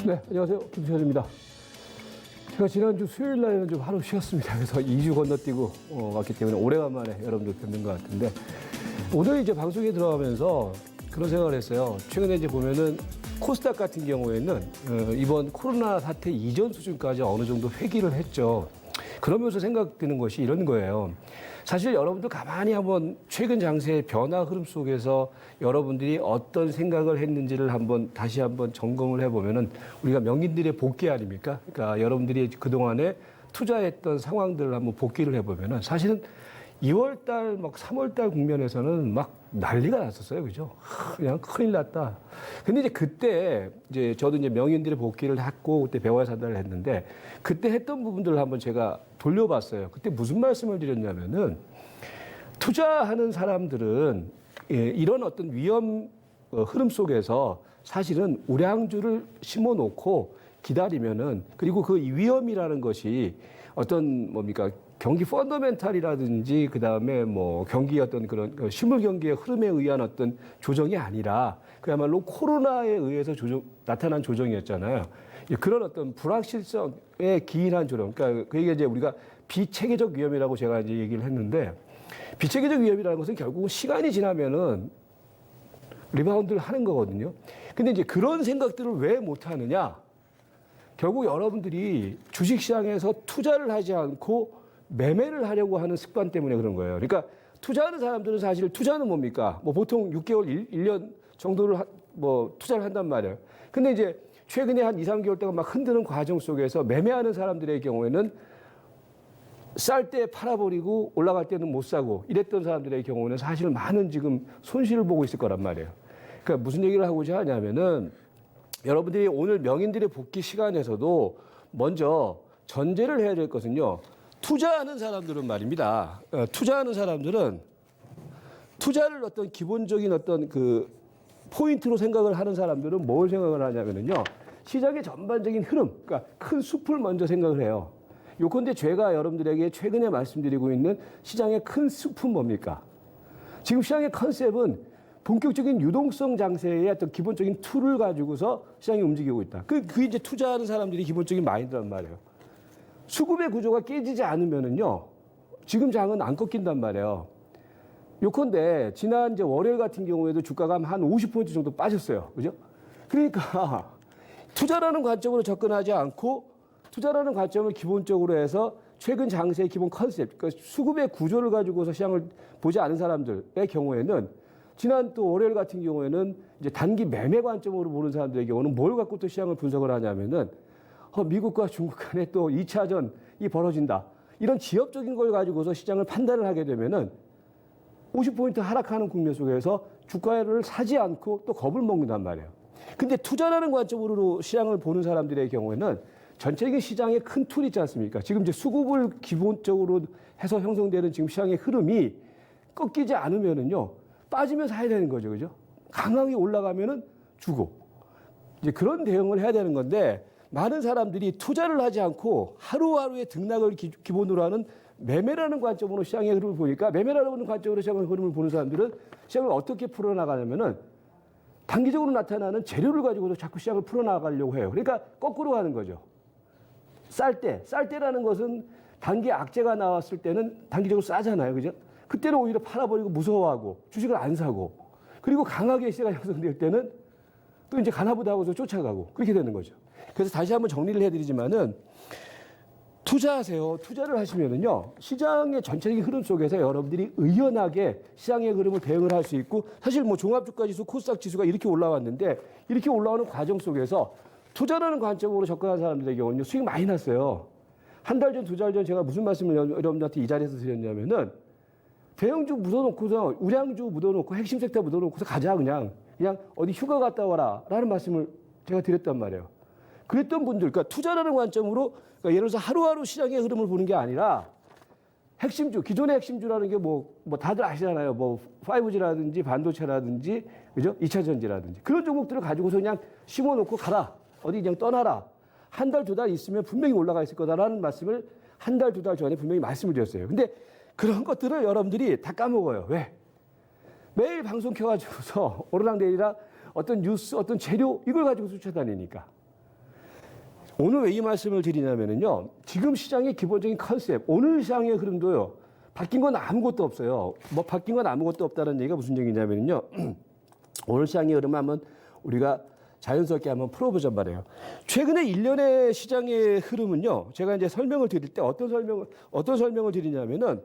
네, 안녕하세요. 김수현입니다. 제가 지난주 수요일 날에는 좀 하루 쉬었습니다. 그래서 2주 건너뛰고 왔기 때문에 오래간만에 여러분들 뵙는 것 같은데, 오늘 이제 방송에 들어가면서 그런 생각을 했어요. 최근에 이제 보면은 코스닥 같은 경우에는 이번 코로나 사태 이전 수준까지 어느 정도 회귀를 했죠. 그러면서 생각드는 것이 이런 거예요. 사실 여러분들 가만히 한번 최근 장세의 변화 흐름 속에서 여러분들이 어떤 생각을 했는지를 다시 한번 점검을 해보면은 우리가 명인들의 복귀 아닙니까? 그러니까 여러분들이 그동안에 투자했던 상황들을 한번 복귀를 해보면은 사실은 2월달, 3월달 국면에서는 막 난리가 났었어요. 그죠? 그냥 큰일 났다. 근데 이제 그때 저도 명인들의 복귀를 했고 그때 배워야 산다를 했는데 그때 했던 부분들을 한번 제가 돌려봤어요. 그때 무슨 말씀을 드렸냐면은 투자하는 사람들은 이런 어떤 위험 흐름 속에서 사실은 우량주를 심어 놓고 기다리면은, 그리고 그 위험이라는 것이 어떤 경기 펀더멘탈이라든지 그다음에 경기 어떤 그런 실물 경기의 흐름에 의한 어떤 조정이 아니라 그야말로 코로나에 의해서 나타난 조정이었잖아요. 그런 어떤 불확실성에 기인한 조정. 그러니까 그게 이제 우리가 비체계적 위험이라고 제가 이제 얘기를 했는데, 비체계적 위험이라는 것은 결국은 시간이 지나면은 리바운드를 하는 거거든요. 근데 이제 그런 생각들을 왜 못 하느냐? 결국 여러분들이 주식시장에서 투자를 하지 않고 매매를 하려고 하는 습관 때문에 그런 거예요. 그러니까 투자하는 사람들은 사실 투자는 뭡니까? 보통 6개월, 1년 정도를 투자를 한단 말이에요. 근데 이제 최근에 한 2, 3개월 동안 막 흔드는 과정 속에서 매매하는 사람들의 경우에는 쌀 때 팔아버리고 올라갈 때는 못 사고 이랬던 사람들의 경우는 사실 많은 지금 손실을 보고 있을 거란 말이에요. 그러니까 무슨 얘기를 하고자 하냐면은 여러분들이 오늘 명인들의 복귀 시간에서도 먼저 전제를 해야 될 것은요. 투자하는 사람들은 말입니다. 투자하는 사람들은 투자를 어떤 기본적인 어떤 그 포인트로 생각을 하는 사람들은 뭘 생각을 하냐면요. 시장의 전반적인 흐름, 그러니까 큰 숲을 먼저 생각을 해요. 요컨대 제가 여러분들에게 최근에 말씀드리고 있는 시장의 큰 숲은 뭡니까? 지금 시장의 컨셉은 본격적인 유동성 장세의 어떤 기본적인 툴을 가지고서 시장이 움직이고 있다. 그게 이제 투자하는 사람들이 기본적인 마인드란 말이에요. 수급의 구조가 깨지지 않으면은요, 지금 장은 안 꺾인단 말이에요. 요컨대 지난 이제 월요일 같은 경우에도 주가가 한 50포인트 정도 빠졌어요. 그죠? 그러니까 투자라는 관점으로 접근하지 않고 투자라는 관점을 기본적으로 해서 최근 장세의 기본 컨셉, 그러니까 수급의 구조를 가지고서 시장을 보지 않은 사람들의 경우에는 지난 또 월요일 같은 경우에는 이제 단기 매매 관점으로 보는 사람들의 경우는 뭘 갖고 또 시장을 분석을 하냐면은 미국과 중국 간에 또 2차전이 벌어진다. 이런 지역적인 걸 가지고서 시장을 판단을 하게 되면은 50포인트 하락하는 국면 속에서 주가를 사지 않고 또 겁을 먹는단 말이에요. 근데 투자라는 관점으로 시장을 보는 사람들의 경우에는 전체적인 시장의 큰 툴 있지 않습니까? 지금 이제 수급을 기본적으로 해서 형성되는 지금 시장의 흐름이 꺾이지 않으면은요, 빠지면 사야 되는 거죠. 그죠? 강하게 올라가면은 주고. 이제 그런 대응을 해야 되는 건데, 많은 사람들이 투자를 하지 않고 하루하루의 등락을 기본으로 하는 매매라는 관점으로 시장의 흐름을 보니까, 매매라는 관점으로 시장의 흐름을 보는 사람들은 시장을 어떻게 풀어나가냐면은 단기적으로 나타나는 재료를 가지고도 자꾸 시장을 풀어나가려고 해요. 그러니까 거꾸로 가는 거죠. 쌀때라는 것은 단기 악재가 나왔을 때는 단기적으로 싸잖아요. 그죠? 그때는 오히려 팔아버리고 무서워하고 주식을 안 사고, 그리고 강하게 시세가 형성될 때는 또 이제 가나보다 하고서 쫓아가고, 그렇게 되는 거죠. 그래서 다시 한번 정리를 해드리지만은, 투자하세요. 투자를 하시면은요, 시장의 전체적인 흐름 속에서 여러분들이 의연하게 시장의 흐름을 대응을 할 수 있고, 사실 종합주가 지수, 코스닥 지수가 이렇게 올라왔는데, 이렇게 올라오는 과정 속에서 투자라는 관점으로 접근한 사람들의 경우는 수익 많이 났어요. 한 달 전, 두 달 전 제가 무슨 말씀을 여러분들한테 이 자리에서 드렸냐면은, 대형주 묻어놓고서, 우량주 묻어놓고, 핵심 섹터 묻어놓고서 가자, 그냥 어디 휴가 갔다 와라, 라는 말씀을 제가 드렸단 말이에요. 그랬던 분들, 그러니까 투자라는 관점으로, 그러니까 예를 들어서 하루하루 시장의 흐름을 보는 게 아니라, 핵심주, 기존의 핵심주라는 게 다들 아시잖아요. 5G라든지 반도체라든지, 그죠? 2차 전지라든지. 그런 종목들을 가지고서 그냥 심어놓고 가라. 어디 그냥 떠나라. 한 달, 두 달 있으면 분명히 올라가 있을 거다라는 말씀을 한 달, 두 달 전에 분명히 말씀을 드렸어요. 근데 그런 것들을 여러분들이 다 까먹어요. 왜? 매일 방송 켜가지고서 오르락내리락 어떤 뉴스, 어떤 재료, 이걸 가지고 쫓아다니니까. 오늘 왜 이 말씀을 드리냐면요. 지금 시장의 기본적인 컨셉, 오늘 시장의 흐름도요. 바뀐 건 아무것도 없어요. 뭐 바뀐 건 아무것도 없다는 얘기가 무슨 얘기냐면요. 오늘 시장의 흐름 한번 우리가 자연스럽게 한번 풀어보잔 말이에요. 최근에 1년의 시장의 흐름은요. 제가 이제 설명을 드릴 때 어떤 설명을 드리냐면은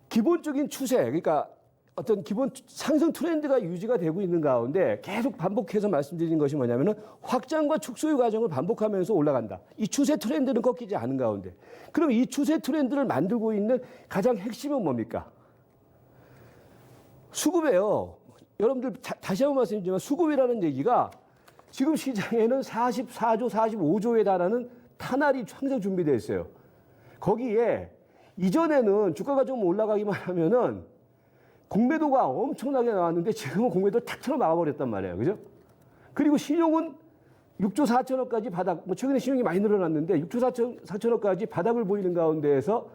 기본적인 추세, 그러니까 어떤 기본 상승 트렌드가 유지가 되고 있는 가운데 계속 반복해서 말씀드리는 것이 뭐냐면은 확장과 축소의 과정을 반복하면서 올라간다. 이 추세 트렌드는 꺾이지 않은 가운데. 그럼 이 추세 트렌드를 만들고 있는 가장 핵심은 뭡니까? 수급이에요. 여러분들 다시 한번 말씀드리지만 수급이라는 얘기가 지금 시장에는 44조, 45조에 달하는 탄알이 항상 준비되어 있어요. 거기에 이전에는 주가가 좀 올라가기만 하면은 공매도가 엄청나게 나왔는데 지금은 공매도를 탁 쳐서 막아버렸단 말이에요. 그죠? 그리고 신용은 6조 4천억까지 바닥, 뭐 최근에 신용이 많이 늘어났는데 6조 4천억까지 바닥을 보이는 가운데에서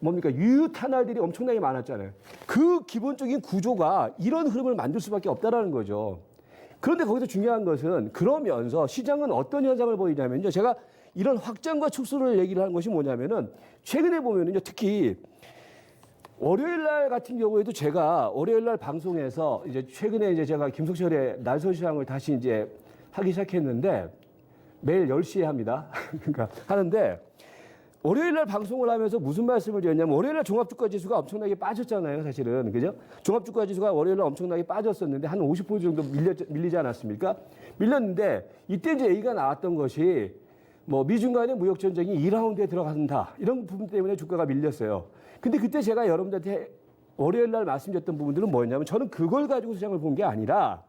뭡니까? 유유탄알들이 엄청나게 많았잖아요. 그 기본적인 구조가 이런 흐름을 만들 수밖에 없다라는 거죠. 그런데 거기서 중요한 것은 그러면서 시장은 어떤 현상을 보이냐면요. 제가 이런 확장과 축소를 얘기를 하는 것이 뭐냐면은 최근에 보면은요. 특히 월요일 날 같은 경우에도 제가 월요일 날 방송에서 이제 최근에 이제 제가 김석철의 날선 시장을 다시 이제 하기 시작했는데 매일 10시에 합니다. 그러니까 하는데 월요일 날 방송을 하면서 무슨 말씀을 드렸냐면 월요일 날 종합주가 지수가 엄청나게 빠졌잖아요, 사실은. 그죠? 종합주가 지수가 월요일 날 엄청나게 빠졌었는데 한 50% 정도 밀리지 않았습니까? 밀렸는데 이때 이제 얘기가 나왔던 것이 뭐 미중 간의 무역 전쟁이 2라운드에 들어간다. 이런 부분 때문에 주가가 밀렸어요. 근데 그때 제가 여러분들한테 월요일 날 말씀드렸던 부분들은 뭐였냐면 저는 그걸 가지고 시장을 본 게 아니라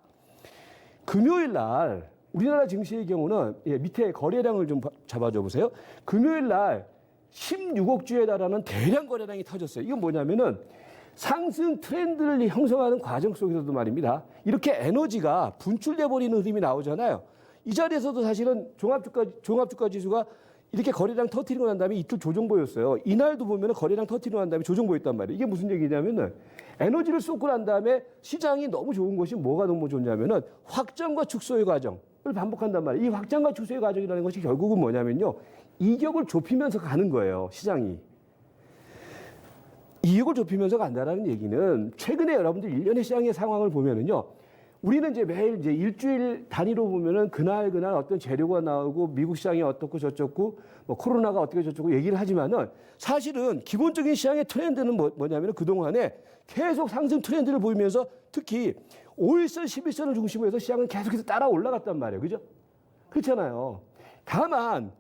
금요일 날 우리나라 증시의 경우는 밑에 거래량을 좀 잡아줘 보세요. 금요일 날 16억 주에 달하는 대량 거래량이 터졌어요. 이건 뭐냐면은 상승 트렌드를 형성하는 과정 속에서도 말입니다. 이렇게 에너지가 분출돼 버리는 흐름이 나오잖아요. 이 자리에서도 사실은 종합주가 지수가 이렇게 거래량 터트리고 난 다음에 이틀 조정 보였어요. 이날도 보면은 거래량 터트리고 난 다음에 조정 보였단 말이에요. 이게 무슨 얘기냐면은 에너지를 쏟고 난 다음에 시장이 너무 좋은 것이 뭐가 너무 좋냐면은 확장과 축소의 과정을 반복한단 말이에요. 이 확장과 축소의 과정이라는 것이 결국은 뭐냐면요. 이격을 좁히면서 가는 거예요. 시장이. 이격을 좁히면서 간다는 얘기는 최근에 여러분들 1년의 시장의 상황을 보면은요. 우리는 이제 매일 이제 일주일 단위로 보면은 그날 어떤 재료가 나오고 미국 시장이 어떻고 저쩌고 뭐 코로나가 어떻게 저쩌고 얘기를 하지만은 사실은 기본적인 시장의 트렌드는 뭐냐면은 그동안에 계속 상승 트렌드를 보이면서 특히 5일선, 11선을 중심으로 해서 시장은 계속해서 따라 올라갔단 말이에요. 그죠? 그렇잖아요. 다만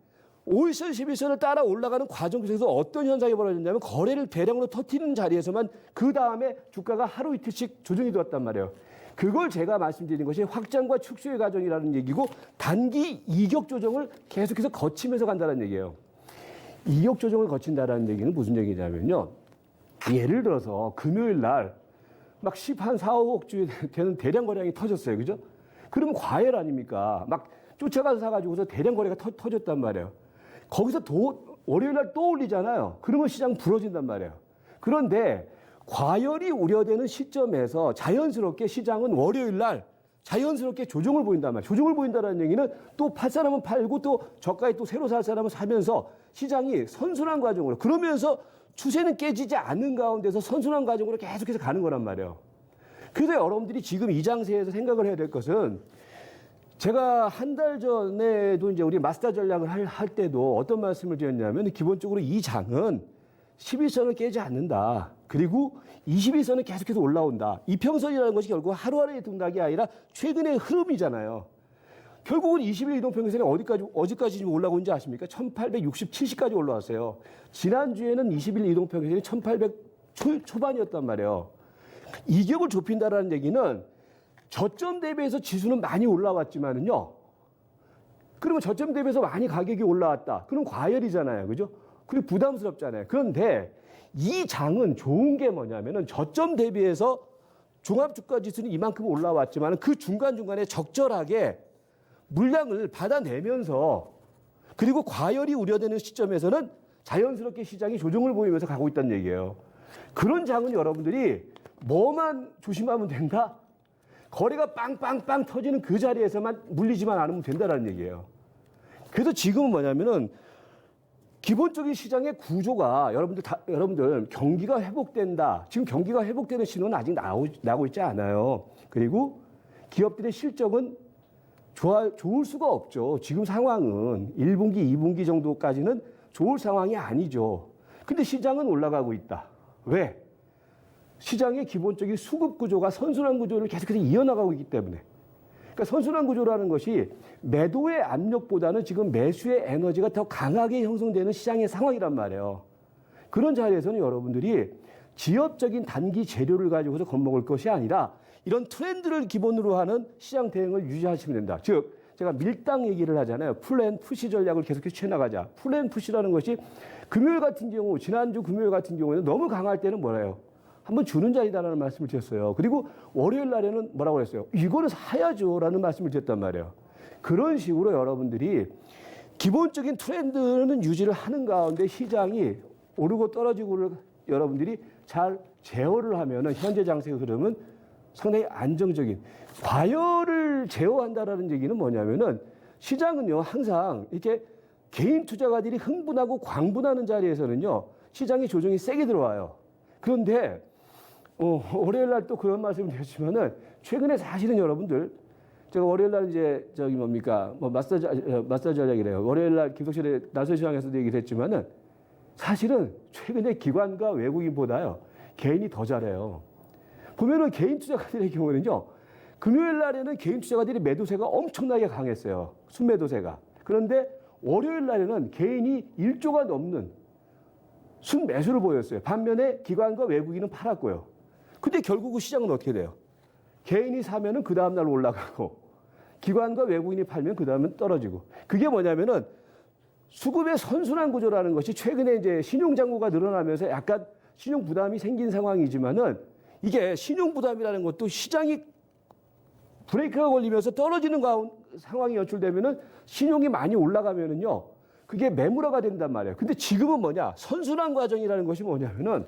5일선, 11선을 따라 올라가는 과정 속에서 어떤 현상이 벌어졌냐면 거래를 대량으로 터뜨리는 자리에서만 그 다음에 주가가 하루 이틀씩 조정이 되었단 말이에요. 그걸 제가 말씀드린 것이 확장과 축소의 과정이라는 얘기고 단기 이격 조정을 계속해서 거치면서 간다는 얘기예요. 이격 조정을 거친다는 얘기는 무슨 얘기냐면요. 예를 들어서 금요일 날 막 4, 5억 주에 되는 대량 거래량이 터졌어요. 그죠? 그러면 과열 아닙니까? 막 쫓아가서 사가지고서 대량 거래가 터졌단 말이에요. 거기서 월요일 날 또 올리잖아요. 그러면 시장 부러진단 말이에요. 그런데 과열이 우려되는 시점에서 자연스럽게 시장은 월요일 날 자연스럽게 조정을 보인단 말이에요. 조정을 보인다는 얘기는 또 팔 사람은 팔고 또 저가에 또 새로 살 사람은 사면서 시장이 선순환 과정으로 그러면서 추세는 깨지지 않는 가운데서 선순환 과정으로 계속해서 가는 거란 말이에요. 그래서 여러분들이 지금 이 장세에서 생각을 해야 될 것은 제가 한 달 전에도 이제 우리 마스터 전략을 할 때도 어떤 말씀을 드렸냐면 기본적으로 이 장은 11선을 깨지 않는다. 그리고 21선은 계속해서 올라온다. 이평선이라는 것이 결국 하루하루의 등락이 아니라 최근의 흐름이잖아요. 결국은 20일 이동평균선이 어디까지 지금 올라오고 있는지 아십니까? 1860, 70까지 올라왔어요. 지난주에는 20일 이동평균선이 1800 초반이었단 말이에요. 이격을 좁힌다라는 얘기는 저점 대비해서 지수는 많이 올라왔지만은요. 그러면 저점 대비해서 많이 가격이 올라왔다. 그럼 과열이잖아요. 그죠? 그리고 부담스럽잖아요. 그런데 이 장은 좋은 게 뭐냐면은 저점 대비해서 종합주가 지수는 이만큼 올라왔지만 그 중간중간에 적절하게 물량을 받아내면서 그리고 과열이 우려되는 시점에서는 자연스럽게 시장이 조정을 보이면서 가고 있다는 얘기예요. 그런 장은 여러분들이 뭐만 조심하면 된다? 거래가 빵빵빵 터지는 그 자리에서만 물리지만 않으면 된다는 얘기예요. 그래서 지금은 뭐냐면은 기본적인 시장의 구조가 여러분들 경기가 회복된다. 지금 경기가 회복되는 신호는 아직 나오고 있지 않아요. 그리고 기업들의 실적은 좋을 수가 없죠. 지금 상황은 1분기, 2분기 정도까지는 좋을 상황이 아니죠. 근데 시장은 올라가고 있다. 왜? 시장의 기본적인 수급 구조가 선순환 구조를 계속해서 이어나가고 있기 때문에. 그러니까 선순환 구조라는 것이 매도의 압력보다는 지금 매수의 에너지가 더 강하게 형성되는 시장의 상황이란 말이에요. 그런 자리에서는 여러분들이 지역적인 단기 재료를 가지고서 겁먹을 것이 아니라 이런 트렌드를 기본으로 하는 시장 대응을 유지하시면 된다. 즉 제가 밀당 얘기를 하잖아요. 풀앤 푸시 전략을 계속해서 취해나가자. 풀앤 푸시라는 것이 금요일 같은 경우, 지난주 금요일 같은 경우에는 너무 강할 때는 뭐래요? 한번 주는 자리다라는 말씀을 드렸어요. 그리고 월요일 날에는 뭐라고 했어요? 이거는 사야죠라는 말씀을 드렸단 말이에요. 그런 식으로 여러분들이 기본적인 트렌드는 유지를 하는 가운데 시장이 오르고 떨어지고를 여러분들이 잘 제어를 하면은 현재 장세의 흐름은 상당히 안정적인. 과열을 제어한다라는 얘기는 뭐냐면은 시장은요 항상 이렇게 개인 투자가들이 흥분하고 광분하는 자리에서는요 시장의 조정이 세게 들어와요. 그런데 월요일 날 또 그런 말씀을 드렸지만은 최근에 사실은 여러분들 제가 월요일 날 이제 마사지 전략이래요. 월요일 날 김석실의 나설시장에서도 얘기를 했지만은 사실은 최근에 기관과 외국인보다요 개인이 더 잘해요. 보면은 개인 투자가들의 경우는요 금요일 날에는 개인 투자가들이 매도세가 엄청나게 강했어요. 순매도세가. 그런데 월요일 날에는 개인이 1조가 넘는 순매수를 보였어요. 반면에 기관과 외국인은 팔았고요. 근데 결국은 시장은 어떻게 돼요? 개인이 사면은 그 다음날 올라가고 기관과 외국인이 팔면 그 다음은 떨어지고. 그게 뭐냐면은 수급의 선순환 구조라는 것이 최근에 이제 신용잔고가 늘어나면서 약간 신용 부담이 생긴 상황이지만은 이게 신용 부담이라는 것도 시장이 브레이크가 걸리면서 떨어지는 상황이 연출되면은 신용이 많이 올라가면은요 그게 매물화가 된단 말이에요. 근데 지금은 뭐냐? 선순환 과정이라는 것이 뭐냐면은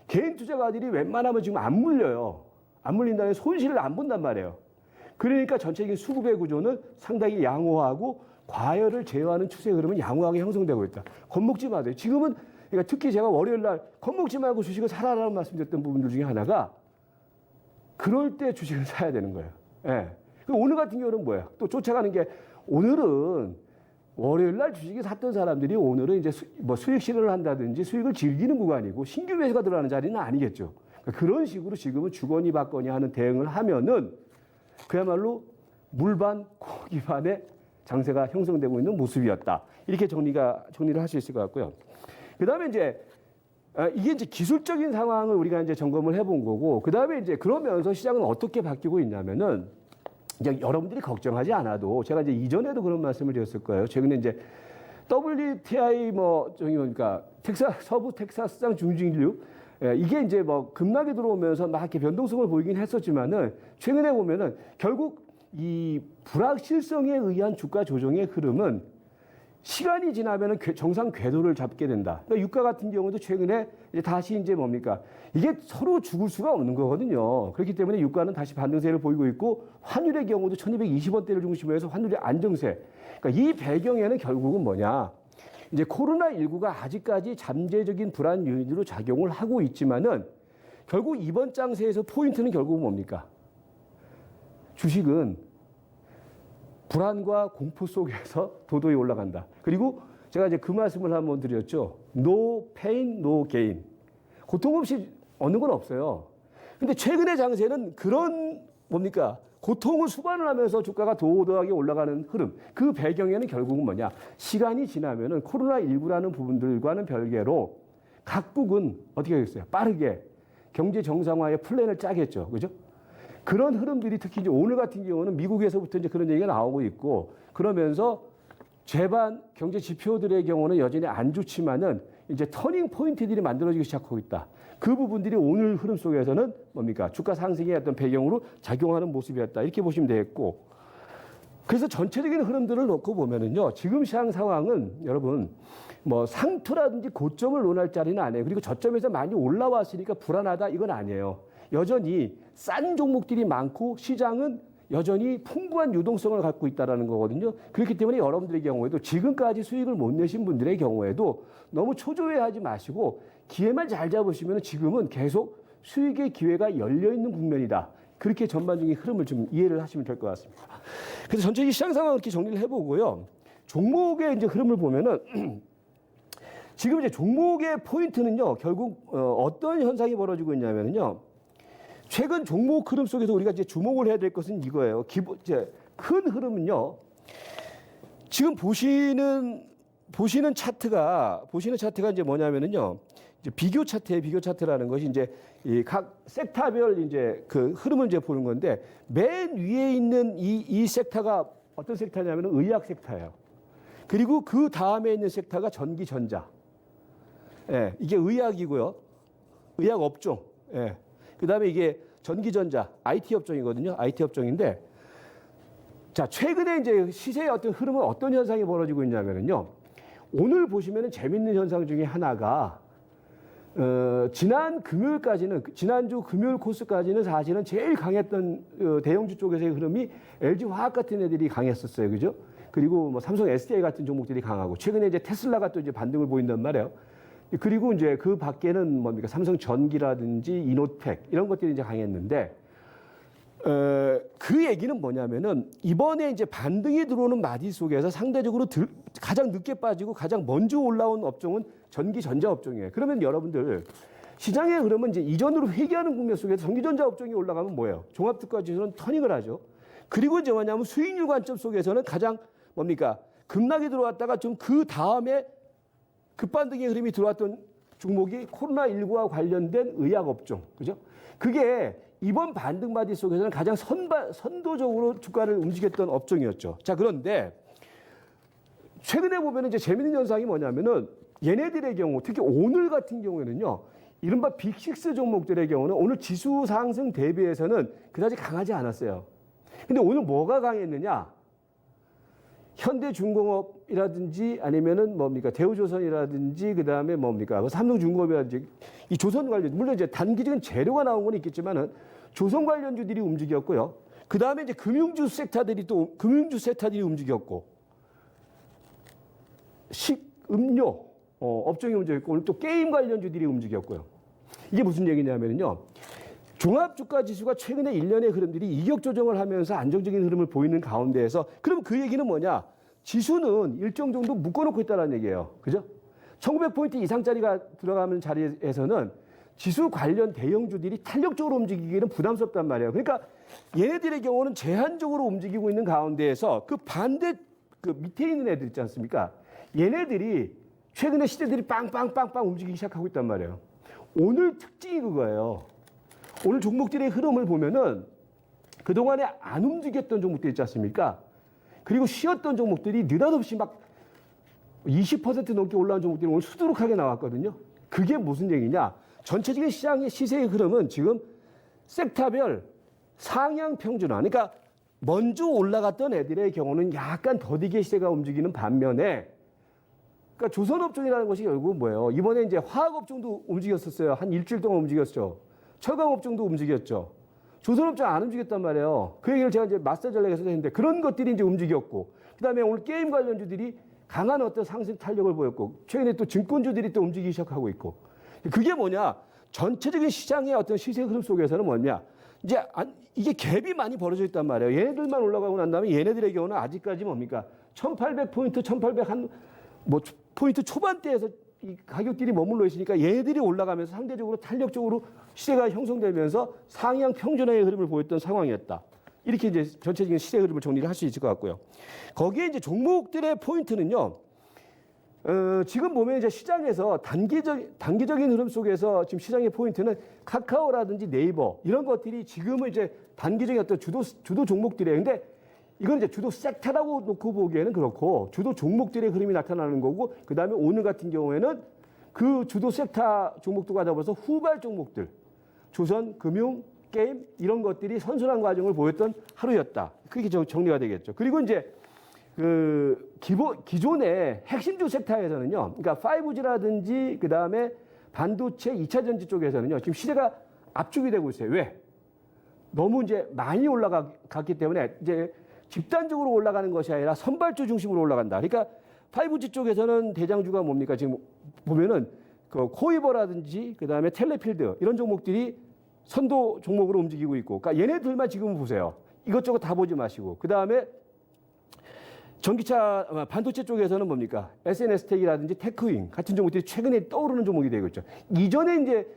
개인 투자가들이 웬만하면 지금 안 물려요. 안 물린다면 손실을 안 본단 말이에요. 그러니까 전체적인 수급의 구조는 상당히 양호하고 과열을 제어하는 추세 흐름은 양호하게 형성되고 있다. 겁먹지 마세요. 지금은 그러니까 특히 제가 월요일 날 겁먹지 말고 주식을 사라라는 말씀드렸던 부분들 중에 하나가 그럴 때 주식을 사야 되는 거예요. 예. 오늘 같은 경우는 뭐예요? 또 쫓아가는 게 오늘은 월요일 날 주식을 샀던 사람들이 오늘은 이제 수익 실현을 한다든지 수익을 즐기는 구간이고 신규 매수가 들어가는 자리는 아니겠죠. 그러니까 그런 식으로 지금은 주거니 받거니 하는 대응을 하면은 그야말로 물반 고기반의 장세가 형성되고 있는 모습이었다. 이렇게 정리를 할 수 있을 것 같고요. 그 다음에 이게 이제 기술적인 상황을 우리가 이제 점검을 해본 거고, 그 다음에 이제 그러면서 시장은 어떻게 바뀌고 있냐면은 이제 여러분들이 걱정하지 않아도 제가 이제 이전에도 그런 말씀을 드렸을 거예요. 최근에 이제 WTI 서부 텍사스장 중진류 이게 이제 급락이 들어오면서 막 이렇게 변동성을 보이긴 했었지만은 최근에 보면은 결국 이 불확실성에 의한 주가 조정의 흐름은 시간이 지나면은 정상 궤도를 잡게 된다. 그러니까 유가 같은 경우도 최근에 이제 다시 이제 이게 서로 죽을 수가 없는 거거든요. 그렇기 때문에 유가는 다시 반등세를 보이고 있고 환율의 경우도 1220원대를 중심으로 해서 환율의 안정세. 그러니까 이 배경에는 결국은 뭐냐? 이제 코로나19가 아직까지 잠재적인 불안 요인으로 작용을 하고 있지만은 결국 이번 장세에서 포인트는 결국은 뭡니까? 주식은 불안과 공포 속에서 도도히 올라간다. 그리고 제가 이제 그 말씀을 한번 드렸죠. No pain, no gain. 고통 없이 얻는 건 없어요. 근데 최근의 장세는 그런 고통을 수반을 하면서 주가가 도도하게 올라가는 흐름. 그 배경에는 결국은 뭐냐? 시간이 지나면은 코로나19라는 부분들과는 별개로 각국은 어떻게 하겠어요? 빠르게 경제 정상화의 플랜을 짜겠죠. 그죠? 그런 흐름들이 특히 이제 오늘 같은 경우는 미국에서부터 이제 그런 얘기가 나오고 있고, 그러면서 제반 경제 지표들의 경우는 여전히 안 좋지만은 이제 터닝 포인트들이 만들어지기 시작하고 있다. 그 부분들이 오늘 흐름 속에서는 주가 상승의 어떤 배경으로 작용하는 모습이었다. 이렇게 보시면 되겠고. 그래서 전체적인 흐름들을 놓고 보면은요, 지금 시장 상황은 여러분, 상투라든지 고점을 논할 자리는 아니에요. 그리고 저점에서 많이 올라왔으니까 불안하다. 이건 아니에요. 여전히 싼 종목들이 많고 시장은 여전히 풍부한 유동성을 갖고 있다는 거거든요. 그렇기 때문에 여러분들의 경우에도 지금까지 수익을 못 내신 분들의 경우에도 너무 초조해하지 마시고 기회만 잘 잡으시면 지금은 계속 수익의 기회가 열려있는 국면이다. 그렇게 전반적인 흐름을 좀 이해를 하시면 될 것 같습니다. 그래서 전체적인 시장 상황을 이렇게 정리를 해보고요. 종목의 이제 흐름을 보면은 지금 이제 종목의 포인트는요, 결국 어떤 현상이 벌어지고 있냐면요. 최근 종목 흐름 속에서 우리가 이제 주목을 해야 될 것은 이거예요. 이제 큰 흐름은요. 지금 보시는 차트가 이제 뭐냐면은요. 이제 비교 차트예요. 비교 차트라는 것이 이제 이 각 섹터별 이제 그 흐름을 이제 보는 건데 맨 위에 있는 이 섹터가 어떤 섹터냐면은 의약 섹터예요. 그리고 그 다음에 있는 섹터가 전기 전자. 예, 이게 의약이고요. 의약 업종. 예. 그 다음에 이게 전기전자, IT 업종이거든요. IT 업종인데, 자, 최근에 이제 시세의 어떤 흐름은 어떤 현상이 벌어지고 있냐면요. 오늘 보시면은 재밌는 현상 중에 하나가, 지난 금요일까지는, 지난주 금요일 코스까지는 사실은 제일 강했던 대형주 쪽에서의 흐름이 LG화학 같은 애들이 강했었어요. 그죠? 그리고 뭐 삼성 SDI 같은 종목들이 강하고, 최근에 이제 테슬라가 또 이제 반등을 보인단 말이에요. 그리고 이제 그 밖에는 뭡니까? 삼성전기라든지 이노텍 이런 것들이 이제 강했는데, 그 얘기는 뭐냐면은 이번에 이제 반등이 들어오는 마디 속에서 상대적으로 가장 늦게 빠지고 가장 먼저 올라온 업종은 전기전자 업종이에요. 그러면 여러분들 시장의 흐름은 이제 이전으로 회귀하는 국면 속에서 전기전자 업종이 올라가면 뭐예요? 종합특가지수는 터닝을 하죠. 그리고 이제 뭐냐면 수익률 관점 속에서는 가장 뭡니까? 급락이 들어왔다가 좀 그 다음에 급반등의 흐름이 들어왔던 종목이 코로나19와 관련된 의약업종. 그죠? 그게 이번 반등바디 속에서는 가장 선도적으로 주가를 움직였던 업종이었죠. 자, 그런데 최근에 보면 이제 재밌는 현상이 뭐냐면은 얘네들의 경우, 특히 오늘 같은 경우에는요, 이른바 빅6 종목들의 경우는 오늘 지수 상승 대비해서는 그다지 강하지 않았어요. 근데 오늘 뭐가 강했느냐? 현대중공업이라든지 아니면은 뭡니까 대우조선이라든지 그다음에 뭡니까 삼성중공업이라든지 이 조선 관련 물론 이제 단기적인 재료가 나온 건 있겠지만은 조선 관련주들이 움직였고요. 그다음에 이제 금융주 섹터들이 움직였고 식음료 업종이 움직였고 오늘 또 게임 관련주들이 움직였고요. 이게 무슨 얘기냐면요. 종합주가지수가 최근에 1년의 흐름들이 이격 조정을 하면서 안정적인 흐름을 보이는 가운데에서 그럼 그 얘기는 뭐냐? 지수는 일정 정도 묶어놓고 있다는 얘기예요. 그죠? 1900포인트 이상짜리가 들어가는 자리에서는 지수 관련 대형주들이 탄력적으로 움직이기는 부담스럽단 말이에요. 그러니까 얘네들의 경우는 제한적으로 움직이고 있는 가운데에서 그 반대 그 밑에 있는 애들 있지 않습니까? 얘네들이 최근에 시대들이 빵빵빵빵 움직이기 시작하고 있단 말이에요. 오늘 특징이 그거예요. 오늘 종목들의 흐름을 보면은 그동안에 안 움직였던 종목들 있지 않습니까? 그리고 쉬었던 종목들이 느닷없이 막 20% 넘게 올라온 종목들이 오늘 수두룩하게 나왔거든요. 그게 무슨 얘기냐? 전체적인 시장의 시세의 흐름은 지금 섹터별 상향 평준화. 그러니까 먼저 올라갔던 애들의 경우는 약간 더디게 시세가 움직이는 반면에 그러니까 조선업종이라는 것이 결국 뭐예요? 이번에 이제 화학업종도 움직였었어요. 한 일주일 동안 움직였죠. 철강업종도 움직였죠. 조선업종 안 움직였단 말이에요. 그 얘기를 제가 이제 마스터 전략에서도 했는데 그런 것들이 이제 움직였고, 그 다음에 오늘 게임 관련주들이 강한 어떤 상승 탄력을 보였고, 최근에 또 증권주들이 또 움직이기 시작하고 있고, 그게 뭐냐? 전체적인 시장의 어떤 시세 흐름 속에서는 뭐냐? 이제 이게 갭이 많이 벌어져 있단 말이에요. 얘네들만 올라가고 난 다음에 얘네들의 경우는 아직까지 뭡니까? 1800포인트, 1800 포인트 초반대에서 이 가격들이 머물러 있으니까 얘네들이 올라가면서 상대적으로 탄력적으로 시세가 형성되면서 상향 평준화의 흐름을 보였던 상황이었다. 이렇게 이제 전체적인 시세 흐름을 정리를 할 수 있을 것 같고요. 거기에 이제 종목들의 포인트는요. 지금 보면 이제 시장에서 단기적인 흐름 속에서 지금 시장의 포인트는 카카오라든지 네이버 이런 것들이 지금은 이제 단기적인 어떤 주도 종목들이에요. 근데 이건 이제 주도 섹터라고 놓고 보기에는 그렇고 주도 종목들의 흐름이 나타나는 거고 그다음에 오늘 같은 경우에는 그 주도 섹터 종목들과 더불어서 후발 종목들 조선, 금융, 게임 이런 것들이 선순환 과정을 보였던 하루였다. 그렇게 정리가 되겠죠. 그리고 이제 그 기존의 핵심주 섹터에서는요. 그러니까 5G라든지 그다음에 반도체 2차 전지 쪽에서는요. 지금 시대가 압축이 되고 있어요. 왜? 너무 이제 많이 올라갔기 때문에 이제 집단적으로 올라가는 것이 아니라 선발주 중심으로 올라간다. 그러니까 5G 쪽에서는 대장주가 뭡니까? 지금 보면은 그 코이버라든지 그다음에 텔레필드 이런 종목들이 선도 종목으로 움직이고 있고, 그러니까 얘네들만 지금 보세요. 이것저것 다 보지 마시고, 그다음에 전기차 반도체 쪽에서는 뭡니까? SNS텍이라든지 테크윙 같은 종목들이 최근에 떠오르는 종목이 되고 있죠. 이전에 이제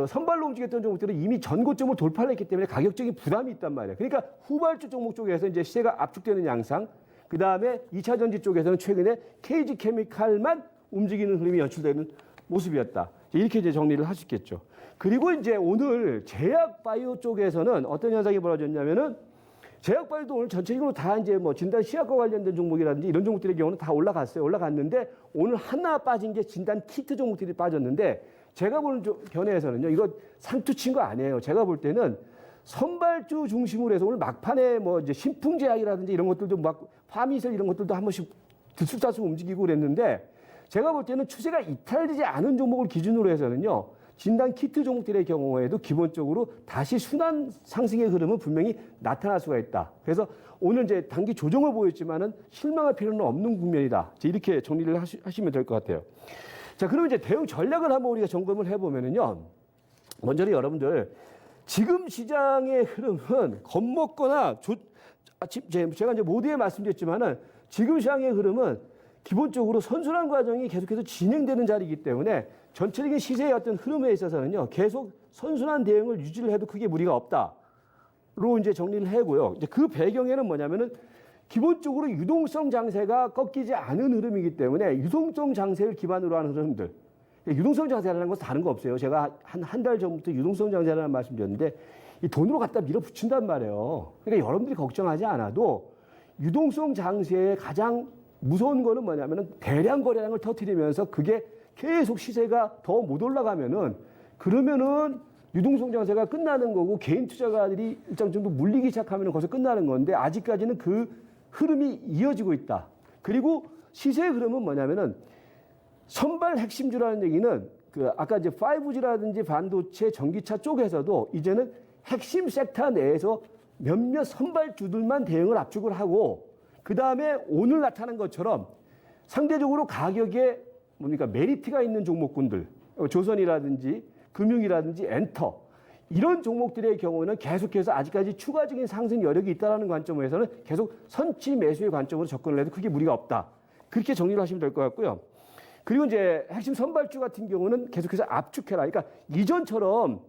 선발로 움직였던 종목들은 이미 전고점을 돌파를 했기 때문에 가격적인 부담이 있단 말이에요. 그러니까 후발주 종목 쪽에서 이제 시세가 압축되는 양상, 그 다음에 2차 전지 쪽에서는 최근에 KG 케미칼만 움직이는 흐름이 연출되는 모습이었다. 이렇게 이제 정리를 할 수 있겠죠. 그리고 이제 오늘 제약 바이오 쪽에서는 어떤 현상이 벌어졌냐면은 제약 바이오도 오늘 전체적으로 다 이제 뭐 진단 시약과 관련된 종목이라든지 이런 종목들의 경우는 다 올라갔어요. 올라갔는데 오늘 하나 빠진 게 진단 키트 종목들이 빠졌는데, 제가 보는 견해에서는요, 이거 상투 친 거 아니에요. 제가 볼 때는 선발주 중심으로 해서 오늘 막판에 뭐 이제 신풍제약이라든지 이런 것들도 막 파미셀 이런 것들도 한 번씩 들쑥날쑥 움직이고 그랬는데, 제가 볼 때는 추세가 이탈되지 않은 종목을 기준으로 해서는요, 진단 키트 종목들의 경우에도 기본적으로 다시 순환 상승의 흐름은 분명히 나타날 수가 있다. 그래서 오늘 이제 단기 조정을 보였지만은 실망할 필요는 없는 국면이다. 이렇게 정리를 하시면 될 것 같아요. 자, 그러면 이제 대응 전략을 한번 우리가 점검을 해보면은요, 먼저는 여러분들 지금 시장의 흐름은 겁먹거나 제가 이제 모두에 말씀드렸지만은 지금 시장의 흐름은 기본적으로 선순환 과정이 계속해서 진행되는 자리이기 때문에 전체적인 시세의 어떤 흐름에 있어서는요, 계속 선순환 대응을 유지를 해도 크게 무리가 없다로 이제 정리를 하고요. 이제 그 배경에는 뭐냐면은 기본적으로 유동성 장세가 꺾이지 않은 흐름이기 때문에 유동성 장세를 기반으로 하는 흐름들. 유동성 장세라는 것은 다른 거 없어요. 제가 한 달 전부터 유동성 장세라는 말씀 드렸는데, 이 돈으로 갖다 밀어붙인단 말이에요. 그러니까 여러분들이 걱정하지 않아도 유동성 장세의 가장 무서운 거는 뭐냐면은 대량 거래량을 터뜨리면서 그게 계속 시세가 더 못 올라가면은, 그러면은 유동성 장세가 끝나는 거고 개인 투자가들이 일정 정도 물리기 시작하면은 거기서 끝나는 건데, 아직까지는 그 흐름이 이어지고 있다. 그리고 시세의 흐름은 뭐냐면은 선발 핵심주라는 얘기는 그 아까 이제 5G라든지 반도체, 전기차 쪽에서도 이제는 핵심 섹터 내에서 몇몇 선발주들만 대응을 압축을 하고, 그 다음에 오늘 나타난 것처럼 상대적으로 가격에 뭡니까 메리트가 있는 종목군들, 조선이라든지 금융이라든지 엔터 이런 종목들의 경우는 계속해서 아직까지 추가적인 상승 여력이 있다는 관점에서는 계속 선취 매수의 관점으로 접근을 해도 크게 무리가 없다. 그렇게 정리를 하시면 될 것 같고요. 그리고 이제 핵심 선발주 같은 경우는 계속해서 압축해라. 그러니까 이전처럼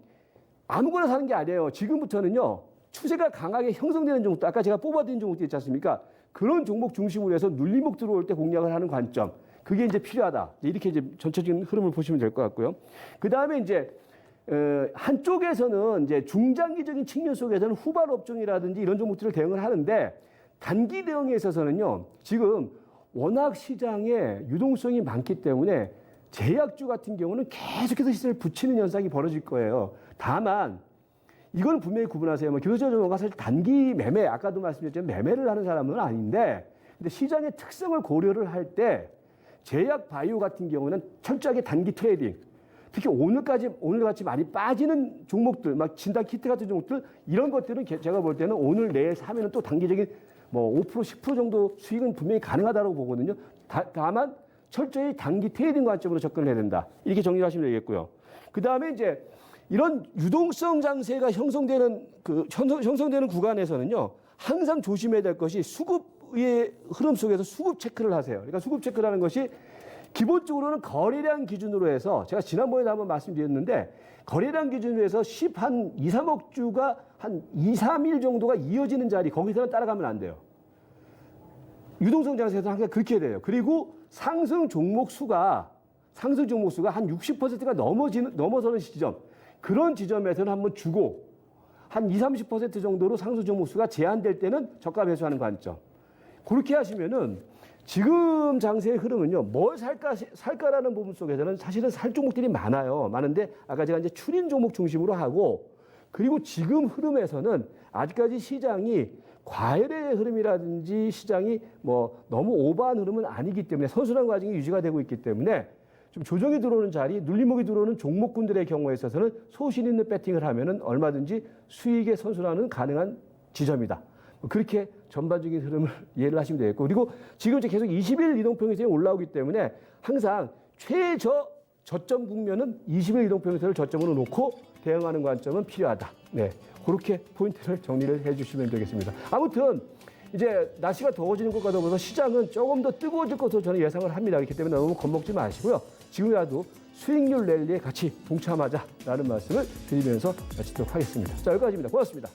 아무거나 사는 게 아니에요. 지금부터는요, 추세가 강하게 형성되는 종목들, 아까 제가 뽑아드린 종목들 있지 않습니까? 그런 종목 중심으로 해서 눌림목 들어올 때 공략을 하는 관점. 그게 이제 필요하다. 이렇게 이제 전체적인 흐름을 보시면 될 것 같고요. 그 다음에 이제, 한쪽에서는 이제 중장기적인 측면 속에서는 후발 업종이라든지 이런 종목들을 대응을 하는데, 단기 대응에 있어서는요, 지금 워낙 시장에 유동성이 많기 때문에 제약주 같은 경우는 계속해서 시세를 붙이는 현상이 벌어질 거예요. 다만, 이건 분명히 구분하세요. 뭐 기술자 전문가가 사실 단기 매매, 아까도 말씀드렸지만 매매를 하는 사람은 아닌데, 근데 시장의 특성을 고려를 할 때 제약 바이오 같은 경우는 철저하게 단기 트레이딩, 특히 오늘같이 많이 빠지는 종목들, 막 진단 키트 같은 종목들, 이런 것들은 제가 볼 때는 오늘 내일 사면은 또 단기적인 뭐 5%, 10% 정도 수익은 분명히 가능하다고 보거든요. 다만 철저히 단기 트레이딩 관점으로 접근을 해야 된다. 이렇게 정리를 하시면 되겠고요. 그 다음에 이제 이런 유동성 장세가 형성되는 구간에서는요, 항상 조심해야 될 것이 수급의 흐름 속에서 수급 체크를 하세요. 그러니까 수급 체크라는 것이 기본적으로는 거래량 기준으로 해서, 제가 지난번에도 한번 말씀드렸는데, 거래량 기준으로 해서 한 2, 3억 주가 한 2, 3일 정도가 이어지는 자리, 거기서는 따라가면 안 돼요. 유동성 장세에서 항상 그렇게 돼요. 그리고 상승 종목 수가 한 60%가 넘어서는 시점, 그런 지점에서는 한번 주고, 한 20, 30% 정도로 상승 종목 수가 제한될 때는 저가 매수하는 관점. 그렇게 하시면은 지금 장세의 흐름은요, 뭘 살까라는 부분 속에서는 사실은 살 종목들이 많아요. 많은데, 아까 제가 이제 추린 종목 중심으로 하고, 그리고 지금 흐름에서는 아직까지 시장이 과열의 흐름이라든지 시장이 뭐 너무 오버한 흐름은 아니기 때문에 선순환 과정이 유지가 되고 있기 때문에 좀 조정이 들어오는 자리, 눌림목이 들어오는 종목군들의 경우에 있어서는 소신 있는 배팅을 하면은 얼마든지 수익의 선순환은 가능한 지점이다. 그렇게 전반적인 흐름을 이해를 하시면 되겠고, 그리고 지금 이제 계속 20일 이동평균선이 올라오기 때문에 항상 저점 국면은 20일 이동평균선을 저점으로 놓고 대응하는 관점은 필요하다. 네, 그렇게 포인트를 정리를 해주시면 되겠습니다. 아무튼 이제 날씨가 더워지는 것과 더불어서 시장은 조금 더 뜨거워질 것으로 저는 예상을 합니다. 그렇기 때문에 너무 겁먹지 마시고요. 지금이라도 수익률 랠리에 같이 동참하자라는 말씀을 드리면서 마치도록 하겠습니다. 자, 여기까지입니다. 고맙습니다.